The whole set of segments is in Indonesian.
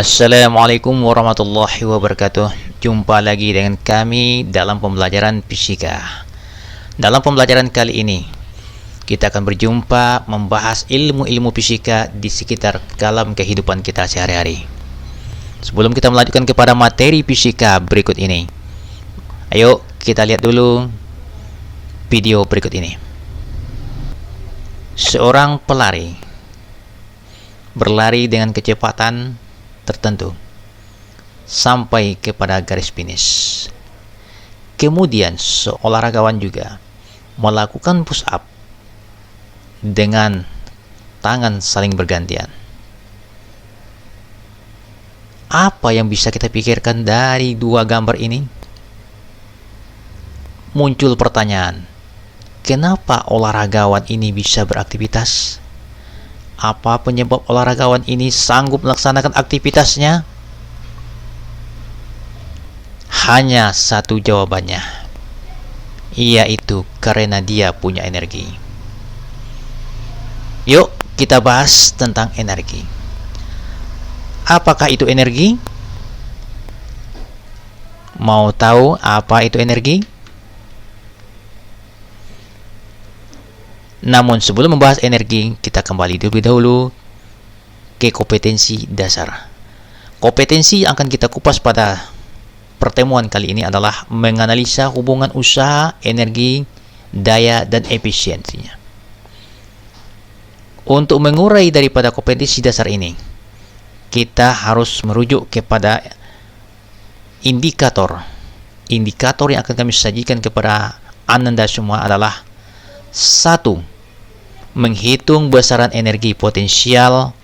Assalamualaikum warahmatullahi wabarakatuh. Jumpa lagi dengan kami dalam pembelajaran fisika. Dalam pembelajaran kali ini, kita akan berjumpa membahas ilmu-ilmu fisika di sekitar dalam kehidupan kita sehari-hari. Sebelum kita melanjutkan kepada materi fisika berikut ini, ayo kita lihat dulu video berikut ini. Seorang pelari berlari dengan kecepatan tertentu sampai kepada garis finish. Kemudian seolaragawan juga melakukan push up dengan tangan saling bergantian. Apa yang bisa kita pikirkan dari dua gambar ini? Muncul pertanyaan, kenapa olahragawan ini bisa beraktivitas? Apa penyebab olahragawan ini sanggup melaksanakan aktivitasnya? Hanya satu jawabannya, yaitu karena dia punya energi. Yuk kita bahas tentang energi. Apakah itu energi? Mau tahu apa itu energi? Namun sebelum membahas energi, kita kembali terlebih dahulu ke kompetensi dasar. Kompetensi yang akan kita kupas pada pertemuan kali ini adalah menganalisa hubungan usaha, energi, daya, dan efisiensinya. Untuk mengurai daripada kompetensi dasar ini, kita harus merujuk kepada indikator. Indikator yang akan kami sajikan kepada Anda semua adalah: 1. Menghitung besaran energi potensial,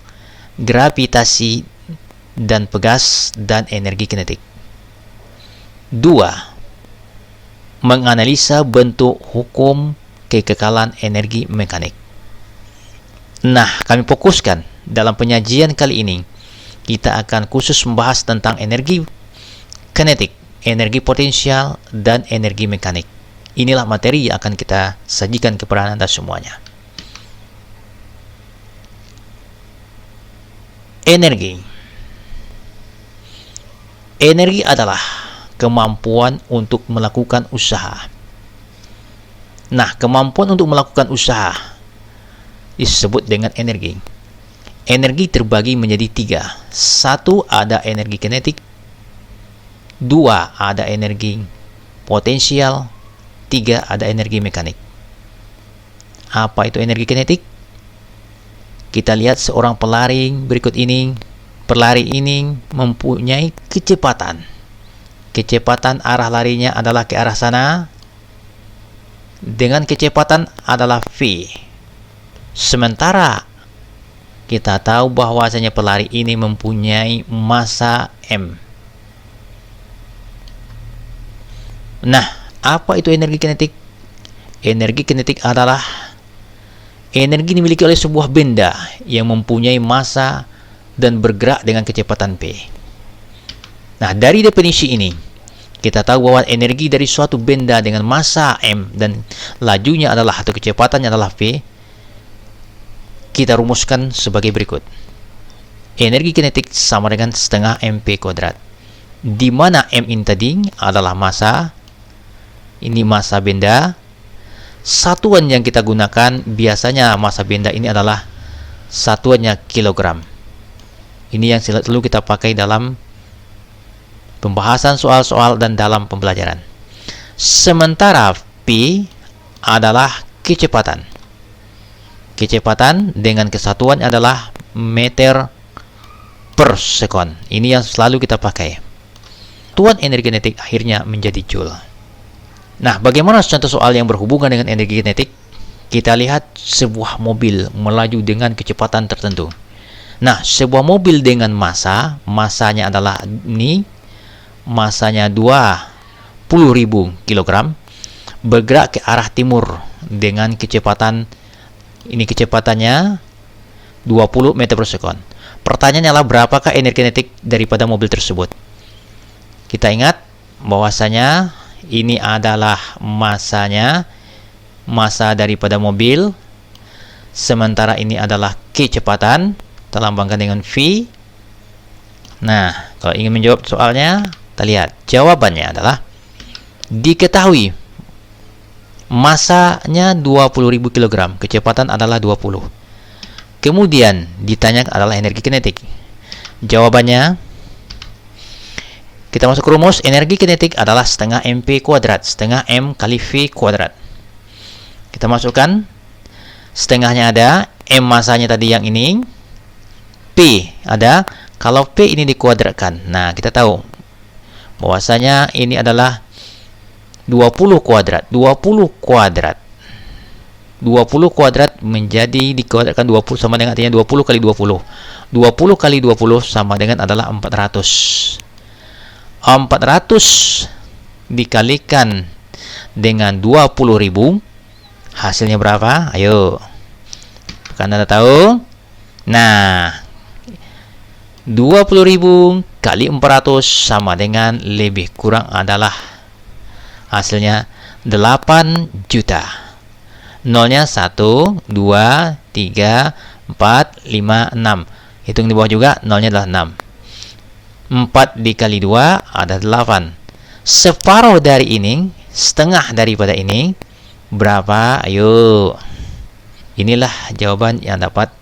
gravitasi, dan pegas, dan energi kinetik. 2. Menganalisa bentuk hukum kekekalan energi mekanik. Nah, kami fokuskan dalam penyajian kali ini, kita akan khusus membahas tentang energi kinetik, energi potensial, dan energi mekanik. Inilah materi yang akan kita sajikan kepada Anda semuanya. Energi. Energi adalah kemampuan untuk melakukan usaha. Nah, kemampuan untuk melakukan usaha disebut dengan energi. Energi terbagi menjadi 3. 1. Ada energi kinetik. 2. Ada energi potensial. 3. Ada energi mekanik. Apa itu energi kinetik? Kita lihat seorang pelari berikut ini. Pelari ini mempunyai kecepatan. Kecepatan arah larinya adalah ke arah sana. Dengan kecepatan adalah V. Sementara kita tahu bahwasanya pelari ini mempunyai massa M. Nah, apa itu energi kinetik? Energi kinetik adalah energi dimiliki oleh sebuah benda yang mempunyai massa dan bergerak dengan kecepatan P. Nah, dari definisi ini, kita tahu bahwa energi dari suatu benda dengan massa M dan lajunya adalah atau kecepatannya adalah V, kita rumuskan sebagai berikut. Energi kinetik sama dengan setengah MP kuadrat, di mana M ini tadi adalah massa, ini massa benda. Satuan yang kita gunakan biasanya massa benda ini adalah satuannya kilogram. Ini yang selalu kita pakai dalam pembahasan soal-soal dan dalam pembelajaran. Sementara P adalah kecepatan. Kecepatan dengan kesatuan adalah meter per sekon. Ini yang selalu kita pakai. Satuan energi kinetik akhirnya menjadi joule. Nah, bagaimana contoh soal yang berhubungan dengan energi kinetik? Kita lihat sebuah mobil melaju dengan kecepatan tertentu. Nah, sebuah mobil dengan massanya adalah ini, massanya 20.000 kg, bergerak ke arah timur dengan kecepatan, ini kecepatannya 20 meter per sekon. Pertanyaannya adalah berapakah energi kinetik daripada mobil tersebut? Kita ingat bahwasanya ini adalah massanya, massa daripada mobil, sementara ini adalah kecepatan, terlambangkan dengan V. Nah, kalau ingin menjawab soalnya, kita lihat. Jawabannya adalah diketahui masanya 20.000 kg, kecepatan adalah 20. Kemudian ditanyakan adalah energi kinetik. Jawabannya, kita masuk ke rumus. Energi kinetik adalah setengah mp kuadrat, setengah m kali v kuadrat. Kita masukkan, setengahnya ada, m masanya tadi yang ini, p ada. Kalau p ini dikuadratkan, nah kita tahu bahwasanya ini adalah 20 kuadrat. 20 kuadrat 20 kuadrat menjadi dikuadratkan 20 sama dengan artinya 20 kali 20. 20 kali 20 sama dengan adalah 400. 400 dikalikan dengan 20.000, hasilnya berapa? Ayo. Kan Anda tahu? Nah, 20.000 kali 400 sama dengan lebih kurang adalah hasilnya 8 juta. Nolnya 1, 2, 3, 4, 5, 6. Hitung di bawah juga, nolnya adalah 6. 4 dikali 2 ada 8. Separuh dari ini, setengah daripada ini, berapa? Ayo. Inilah jawaban yang dapat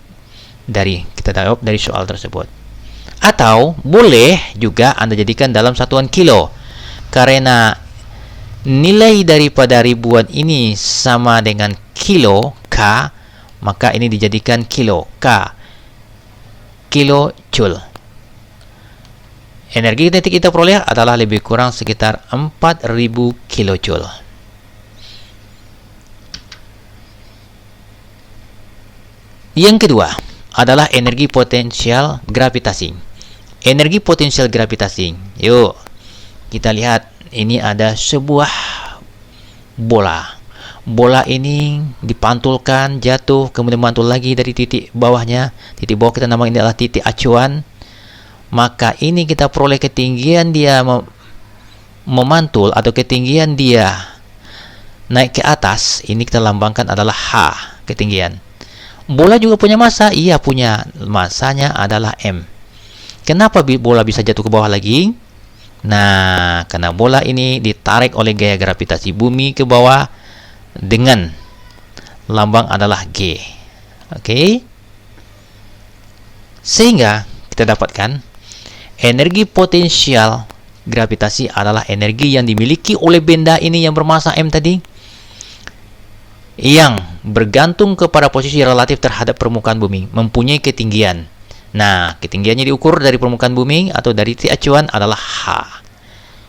kita jawab dari soal tersebut. Atau boleh juga Anda jadikan dalam satuan kilo. Karena nilai daripada ribuan ini sama dengan kilo K, maka ini dijadikan kilo K, kilo joule. Energi kinetik kita peroleh adalah lebih kurang sekitar 4.000 kilojoule. Yang kedua adalah energi potensial gravitasi. Energi potensial gravitasi. Yuk, kita lihat. Ini ada sebuah bola. Bola ini dipantulkan, jatuh, kemudian mantul lagi dari titik bawahnya. Titik bawah kita namakan ini adalah titik acuan. Maka ini kita peroleh ketinggian dia memantul atau ketinggian dia naik ke atas. Ini kita lambangkan adalah H, ketinggian. Bola juga punya massa? Iya, punya. Massanya adalah M. Kenapa bola bisa jatuh ke bawah lagi? Nah, karena bola ini ditarik oleh gaya gravitasi bumi ke bawah dengan lambang adalah G. Oke. Sehingga kita dapatkan energi potensial gravitasi adalah energi yang dimiliki oleh benda ini yang bermassa M tadi, yang bergantung kepada posisi relatif terhadap permukaan bumi, mempunyai ketinggian. Nah, ketinggiannya diukur dari permukaan bumi atau dari titik acuan adalah H.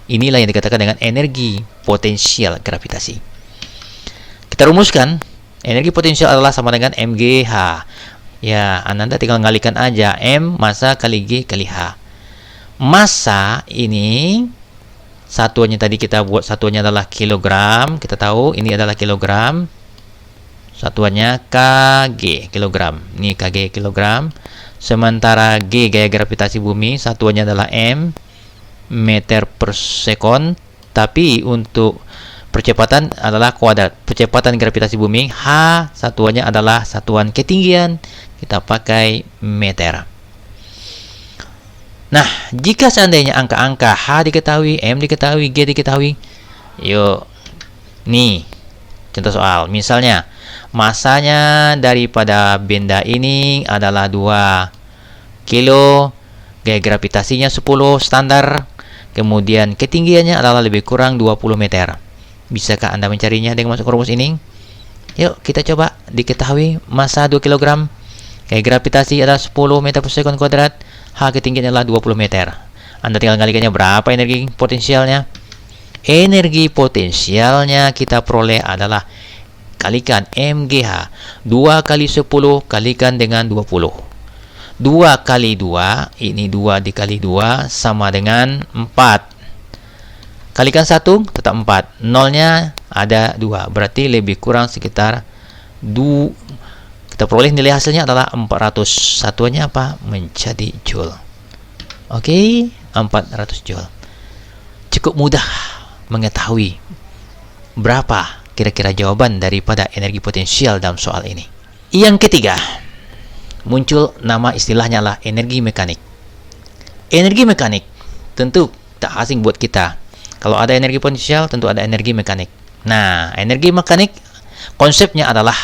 Inilah yang dikatakan dengan energi potensial gravitasi. Kita rumuskan, energi potensial adalah sama dengan mgh. Ya, Anda tinggal ngalikan aja, M massa kali G kali H. Massa ini satuannya tadi kita buat, satuannya adalah kilogram. Kita tahu ini adalah kilogram. Satuannya kg, kilogram. Ini kg, kilogram. Sementara G, gaya gravitasi bumi, satuannya adalah M, meter per sekon. Tapi untuk percepatan adalah kuadrat. Percepatan gravitasi bumi, H, satuannya adalah satuan ketinggian. Kita pakai meter. Nah, jika seandainya angka-angka H diketahui, M diketahui, G diketahui, yuk, nih, contoh soal. Misalnya, masanya daripada benda ini adalah 2 kilo, gaya gravitasinya 10 standar, kemudian ketinggiannya adalah lebih kurang 20 meter. Bisakah Anda mencarinya dengan masuk rumus ini? Yuk, kita coba. Diketahui massa 2 kg, gaya gravitasi adalah 10 meter per sekon kuadrat, H ketinggiannya adalah 20 meter. Anda tinggal kalikannya berapa energi potensialnya? Energi potensialnya kita peroleh adalah kalikan mgh, 2 kali 10 kalikan dengan 20. 2 kali 2, ini 2 dikali 2 sama dengan 4. Kalikan 1, tetap 4. Nolnya ada 2, berarti lebih kurang sekitar 2. Kita peroleh nilai hasilnya adalah 400. Satuannya apa? Menjadi joule. Oke, 400 joule. Cukup mudah mengetahui berapa kira-kira jawaban daripada energi potensial dalam soal ini. Yang ketiga, muncul nama istilahnya lah energi mekanik. Energi mekanik tentu tak asing buat kita. Kalau ada energi potensial, tentu ada energi mekanik. Nah, energi mekanik konsepnya adalah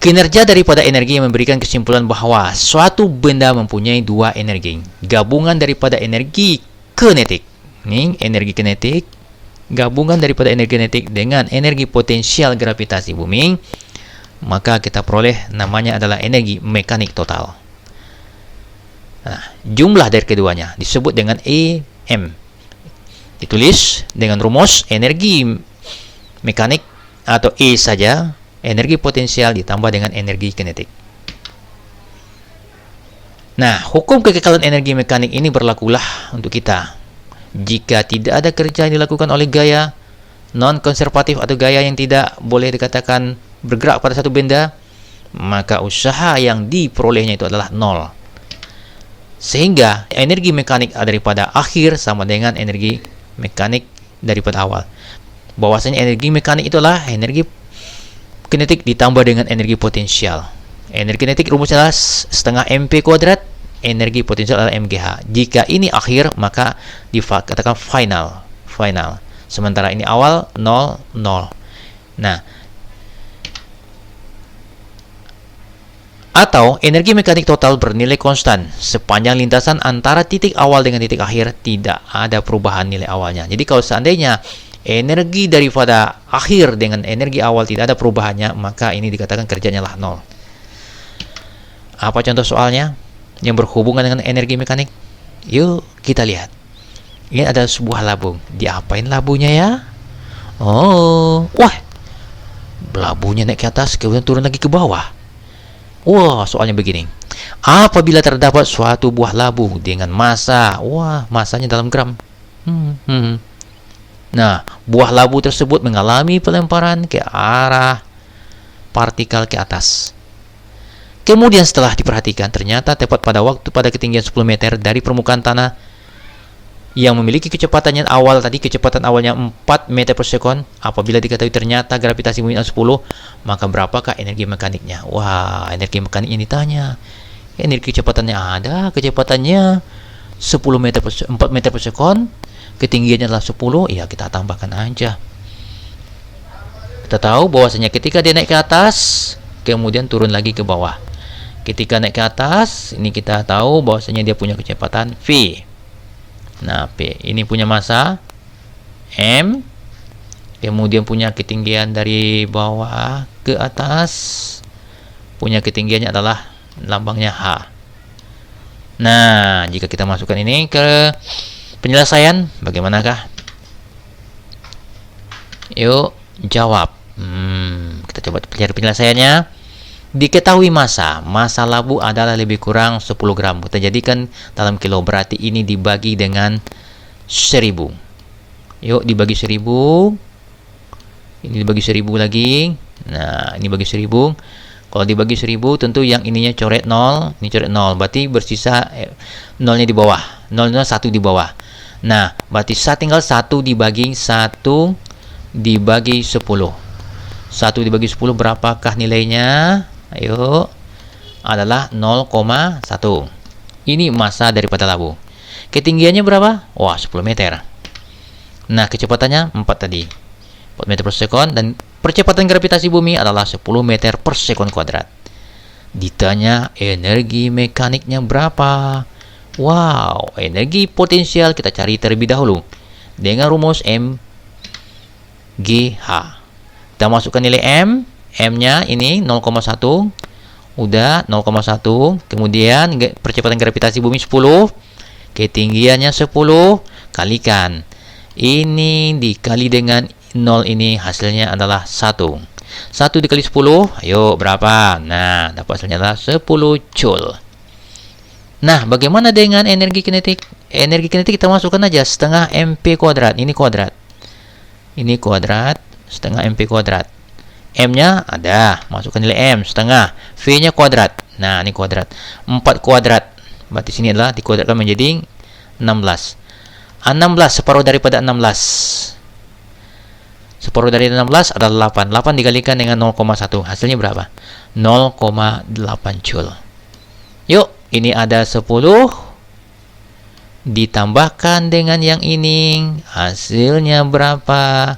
kinerja daripada energi yang memberikan kesimpulan bahwa suatu benda mempunyai dua energi. Gabungan daripada energi kinetik. Ini energi kinetik, gabungan daripada energi kinetik dengan energi potensial gravitasi bumi, maka kita peroleh namanya adalah energi mekanik total. Nah, jumlah dari keduanya disebut dengan EM. Ditulis dengan rumus energi mekanik atau E saja, energi potensial ditambah dengan energi kinetik. Nah, hukum kekekalan energi mekanik ini berlakulah untuk kita. Jika tidak ada kerja yang dilakukan oleh gaya non-konservatif atau gaya yang tidak boleh dikatakan bergerak pada satu benda, maka usaha yang diperolehnya itu adalah nol. Sehingga energi mekanik daripada akhir sama dengan energi mekanik daripada awal. Bahwasanya energi mekanik itulah energi kinetik ditambah dengan energi potensial. Energi kinetik rumusnya adalah setengah mp kuadrat, energi potensial adalah mgh. Jika ini akhir, maka dikatakan final. Sementara ini awal, 0, 0. Nah, atau energi mekanik total bernilai konstan sepanjang lintasan antara titik awal dengan titik akhir, tidak ada perubahan nilai awalnya. Jadi kalau seandainya energi daripada akhir dengan energi awal tidak ada perubahannya, maka ini dikatakan kerjanya lah 0. Apa contoh soalnya yang berhubungan dengan energi mekanik? Yuk kita lihat. Ini ada sebuah labung. Diapain labunya ya? Oh, wah, labunya naik ke atas kemudian turun lagi ke bawah. Wah, soalnya begini. Apabila terdapat suatu buah labu dengan massa, massanya dalam gram. Nah, buah labu tersebut mengalami pelemparan ke arah partikel ke atas. Kemudian setelah diperhatikan, ternyata tepat pada ketinggian 10 meter dari permukaan tanah yang memiliki kecepatan kecepatan awalnya 4 meter per sekon. Apabila diketahui ternyata gravitasi bumi 10, maka berapakah energi mekaniknya? Wah, energi mekaniknya ditanya. Energi kecepatannya ada, kecepatannya 4 meter per sekon, ketinggiannya adalah 10, ya kita tambahkan aja. Kita tahu bahwasanya ketika dia naik ke atas, kemudian turun lagi ke bawah. Ketika naik ke atas, ini kita tahu bahwasanya dia punya kecepatan V. Nah, P ini punya massa M, kemudian punya ketinggian dari bawah ke atas, punya ketinggiannya adalah lambangnya H. Nah, jika kita masukkan ini ke penyelesaian, bagaimanakah? Yuk jawab. Kita coba cari penyelesaiannya. Diketahui massa labu adalah lebih kurang 10 gram. Kita jadikan dalam kilo, berarti ini dibagi dengan 1000. Yuk dibagi 1000. Ini dibagi 1000 lagi. Nah, ini bagi 1000. Kalau dibagi 1000, tentu yang ininya coret 0, ini coret 0. Berarti bersisa 0-nya di bawah. 0-nya 1 di bawah. Nah, berarti tinggal 1 dibagi 1 dibagi 10. 1 dibagi 10 berapakah nilainya? Ayo, adalah 0,1. Ini massa daripada labu. Ketinggiannya berapa? Wah, 10 meter. Nah, kecepatannya 4 tadi. 4 meter per sekon, dan percepatan gravitasi bumi adalah 10 meter per sekon kuadrat. Ditanya energi mekaniknya berapa? Wow, energi potensial kita cari terlebih dahulu dengan rumus MGH. Kita masukkan nilai M-nya ini 0,1. Udah 0,1. Kemudian percepatan gravitasi bumi 10. Ketinggiannya 10. Kalikan. Ini dikali dengan 0 ini hasilnya adalah 1. 1 dikali 10. Ayo berapa? Nah, dapat hasilnya adalah 10 joule. Nah, bagaimana dengan energi kinetik? Energi kinetik kita masukkan aja setengah mp kuadrat. Ini kuadrat. Ini kuadrat. Setengah mp kuadrat. M-nya ada, masukkan nilai M setengah, V-nya kuadrat. Nah, ini kuadrat. 4 kuadrat. Berarti sini adalah dikuadratkan menjadi 16. 16 separuh daripada 16. Separuh dari 16 adalah 8. 8 dikalikan dengan 0,1. Hasilnya berapa? 0,8 joule. Yuk, Ini ada 10 ditambahkan dengan yang ini, hasilnya berapa?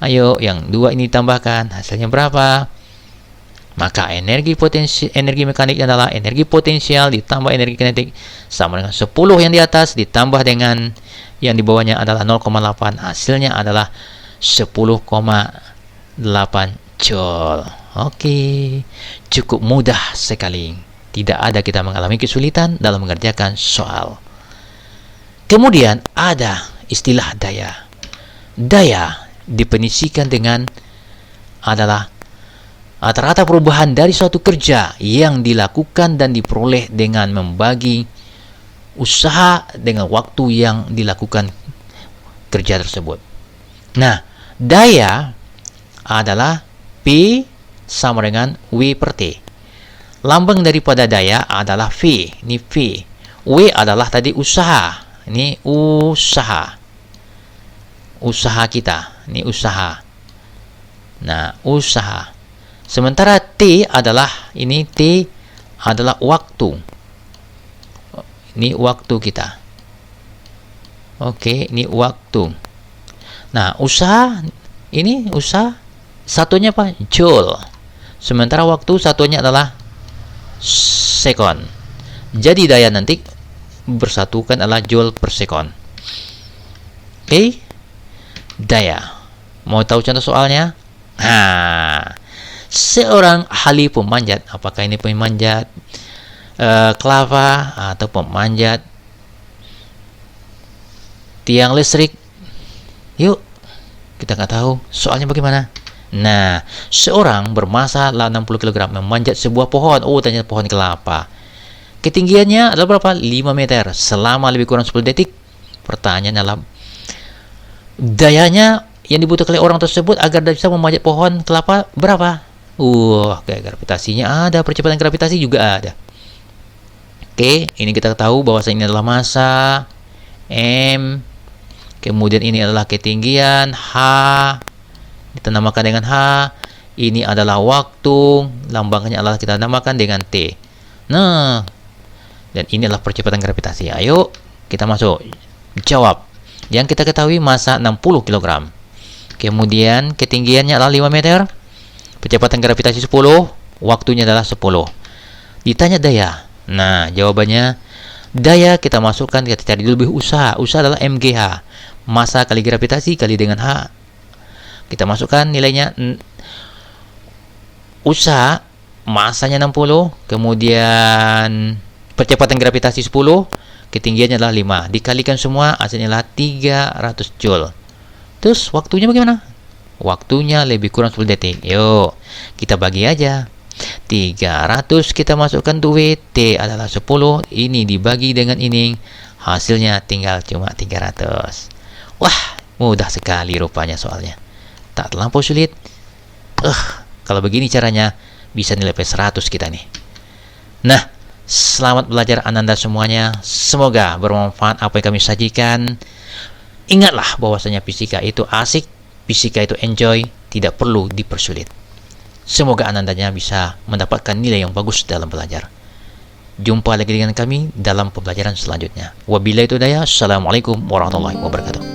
Ayo, yang 2 ini ditambahkan, hasilnya berapa? Maka energi mekanik adalah energi potensial ditambah energi kinetik sama dengan 10 yang di atas ditambah dengan yang di bawahnya adalah 0,8, hasilnya adalah 10,8 Joule. Oke, cukup mudah sekali. Tidak ada kita mengalami kesulitan dalam mengerjakan soal. Kemudian ada istilah daya. Daya definisikan dengan adalah rata-rata perubahan dari suatu kerja yang dilakukan dan diperoleh dengan membagi usaha dengan waktu yang dilakukan kerja tersebut. Nah, daya adalah P sama dengan W per T. Lambang daripada daya adalah V. Ini V. W adalah tadi usaha. Ini usaha. Usaha kita. Ini usaha. Nah, usaha. Sementara T adalah waktu. Ini waktu kita. Oke, ini waktu. Nah, usaha satunya apa? Joule. Sementara waktu satunya adalah sekon. Jadi daya nanti bersatukan adalah joule per sekon. Oke? Daya. Mau tahu contoh soalnya? Nah, seorang ahli pemanjat, apakah ini pemanjat kelapa atau pemanjat tiang listrik? Yuk, kita nggak tahu soalnya bagaimana. Nah, seorang bermasa 60 kg memanjat sebuah pohon. Oh, ternyata pohon kelapa. Ketinggiannya adalah berapa? 5 meter selama lebih kurang 10 detik. Pertanyaan adalah dayanya yang dibutuhkan oleh orang tersebut agar bisa memanjat pohon kelapa berapa? Kayak gravitasinya ada, percepatan gravitasi juga ada. Oke, ini kita tahu bahwa ini adalah massa M. Kemudian ini adalah ketinggian H. Kita namakan dengan H. Ini adalah waktu, lambangnya adalah kita namakan dengan T. Nah, dan ini adalah percepatan gravitasi. Ayo kita masuk. Jawab. Yang kita ketahui massa 60 kg. Kemudian ketinggiannya adalah 5 meter. Percepatan gravitasi 10, waktunya adalah 10. Ditanya daya. Nah, jawabannya daya kita masukkan, kita cari dulu lebih usaha. Usaha adalah MGH. Massa kali gravitasi kali dengan H. Kita masukkan nilainya usaha, massanya 60, kemudian percepatan gravitasi 10, ketinggiannya adalah 5. Dikalikan semua, hasilnya adalah 300 Joule. Terus waktunya bagaimana? Waktunya lebih kurang 10 detik. Yuk, kita bagi aja. 300 kita masukkan W, T adalah 10. Ini dibagi dengan ini, hasilnya tinggal cuma 300. Wah, mudah sekali rupanya soalnya. Tak terlampau sulit. Kalau begini caranya, bisa nilai P100 kita nih. Nah, selamat belajar Ananda semuanya. Semoga bermanfaat apa yang kami sajikan. Ingatlah bahwasanya fisika itu asik, fisika itu enjoy, tidak perlu dipersulit. Semoga Anandanya bisa mendapatkan nilai yang bagus dalam belajar. Jumpa lagi dengan kami dalam pembelajaran selanjutnya. Wabillahi taufiq. Assalamualaikum warahmatullahi wabarakatuh.